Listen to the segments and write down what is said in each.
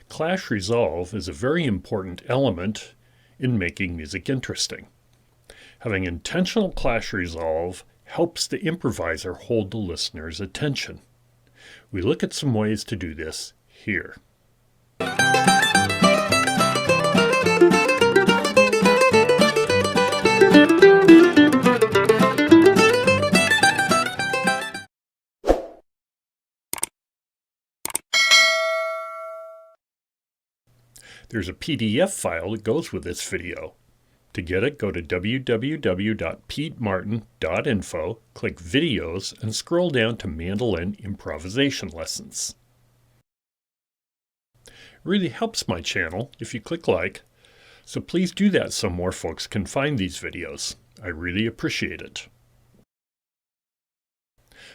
Clash resolve is a very important element in making music interesting. Having intentional clash resolve helps the improviser hold the listener's attention. We look at some ways to do this here. There's a PDF file that goes with this video. To get it, go to www.petemartin.info, click Videos, and scroll down to Mandolin Improvisation Lessons. It really helps my channel if you click like, so please do that so more folks can find these videos. I really appreciate it.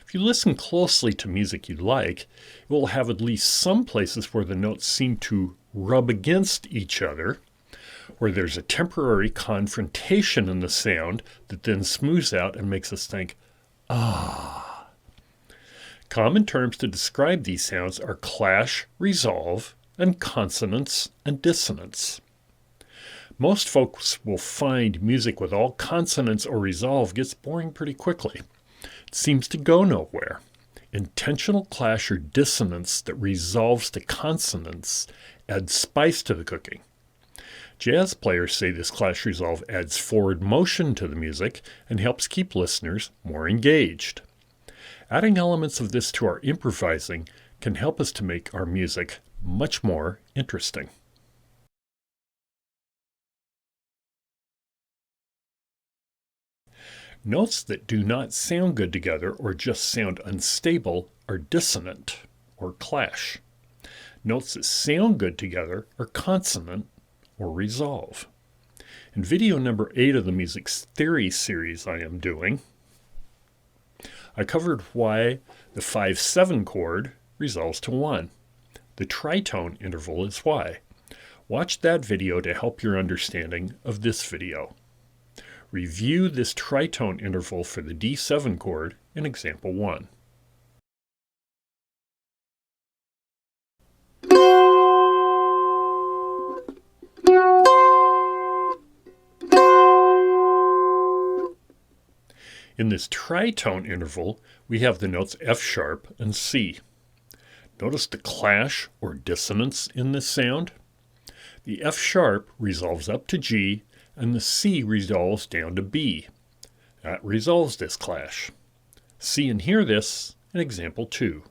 If you listen closely to music you like, it will have at least some places where the notes seem to rub against each other, where there's a temporary confrontation in the sound that then smooths out and makes us think, ah. Common terms to describe these sounds are clash, resolve, and consonance and dissonance. Most folks will find music with all consonants or resolve gets boring pretty quickly. It seems to go nowhere. Intentional clash or dissonance that resolves to consonants adds spice to the cooking. Jazz players say this clash resolve adds forward motion to the music and helps keep listeners more engaged. Adding elements of this to our improvising can help us to make our music much more interesting. Notes that do not sound good together or just sound unstable are dissonant or clash. Notes that sound good together are consonant or resolve. In video number 8 of the Music Theory series I am doing, I covered why the 5-7 chord resolves to 1. The tritone interval is why. Watch that video to help your understanding of this video. Review this tritone interval for the D7 chord in example 1. In this tritone interval, we have the notes F sharp and C. Notice the clash or dissonance in this sound. The F sharp resolves up to G, and the C resolves down to B. That resolves this clash. See and hear this in example 2.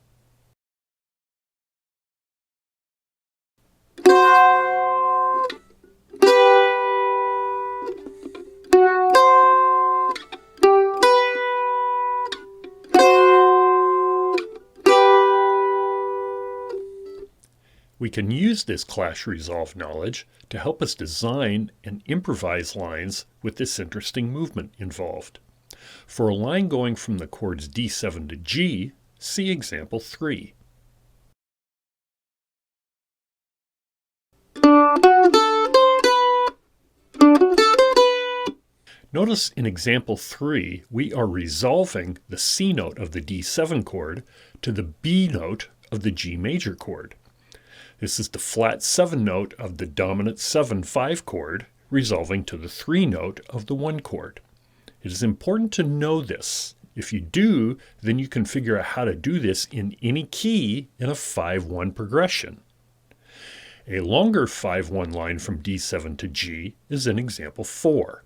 We can use this clash resolve knowledge to help us design and improvise lines with this interesting movement involved. For a line going from the chords D7 to G, see example 3. Notice in example 3, we are resolving the C note of the D7 chord to the B note of the G major chord. This is the flat 7 note of the dominant 7-5 chord, resolving to the 3 note of the 1 chord. It is important to know this. If you do, then you can figure out how to do this in any key in a 5-1 progression. A longer 5-1 line from D7 to G is in example 4.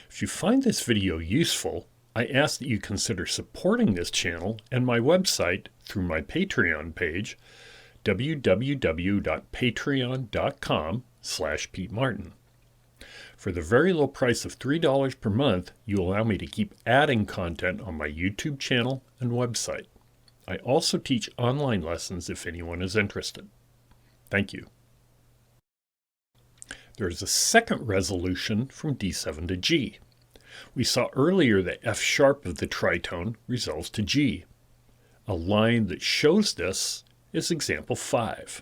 If you find this video useful, I ask that you consider supporting this channel and my website through my Patreon page, www.patreon.com/PeteMartin. For the very low price of $3 per month, you allow me to keep adding content on my YouTube channel and website. I also teach online lessons if anyone is interested. Thank you. There is a second resolution from D7 to G. We saw earlier that F sharp of the tritone resolves to G. A line that shows this is example 5.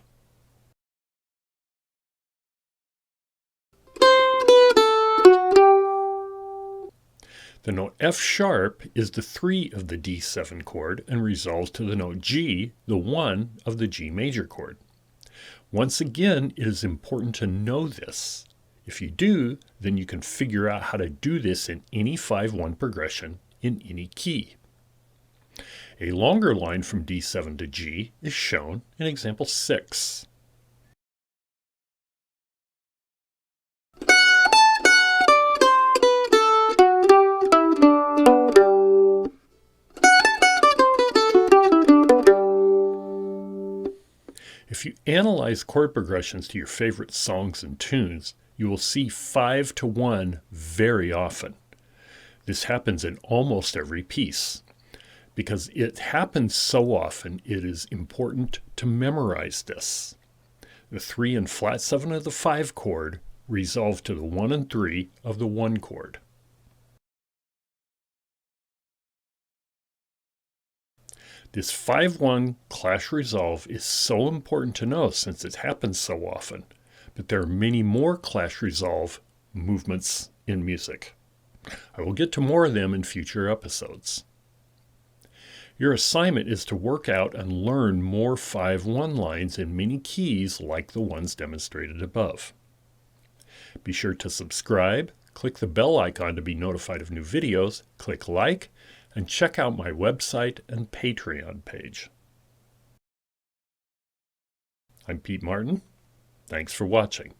The note F sharp is the 3 of the D7 chord and resolves to the note G, the 1 of the G major chord. Once again, it is important to know this. If you do, then you can figure out how to do this in any 5-1 progression in any key. A longer line from D7 to G is shown in example 6. If you analyze chord progressions to your favorite songs and tunes, you will see 5-1 very often. This happens in almost every piece. Because it happens so often, it is important to memorize this. The 3 and flat 7 of the 5 chord resolve to the 1 and 3 of the 1 chord. This 5-1 clash resolve is so important to know since it happens so often, but there are many more clash resolve movements in music. I will get to more of them in future episodes. Your assignment is to work out and learn more 5-1 lines in many keys like the ones demonstrated above. Be sure to subscribe, click the bell icon to be notified of new videos, click like, and check out my website and Patreon page. I'm Pete Martin. Thanks for watching.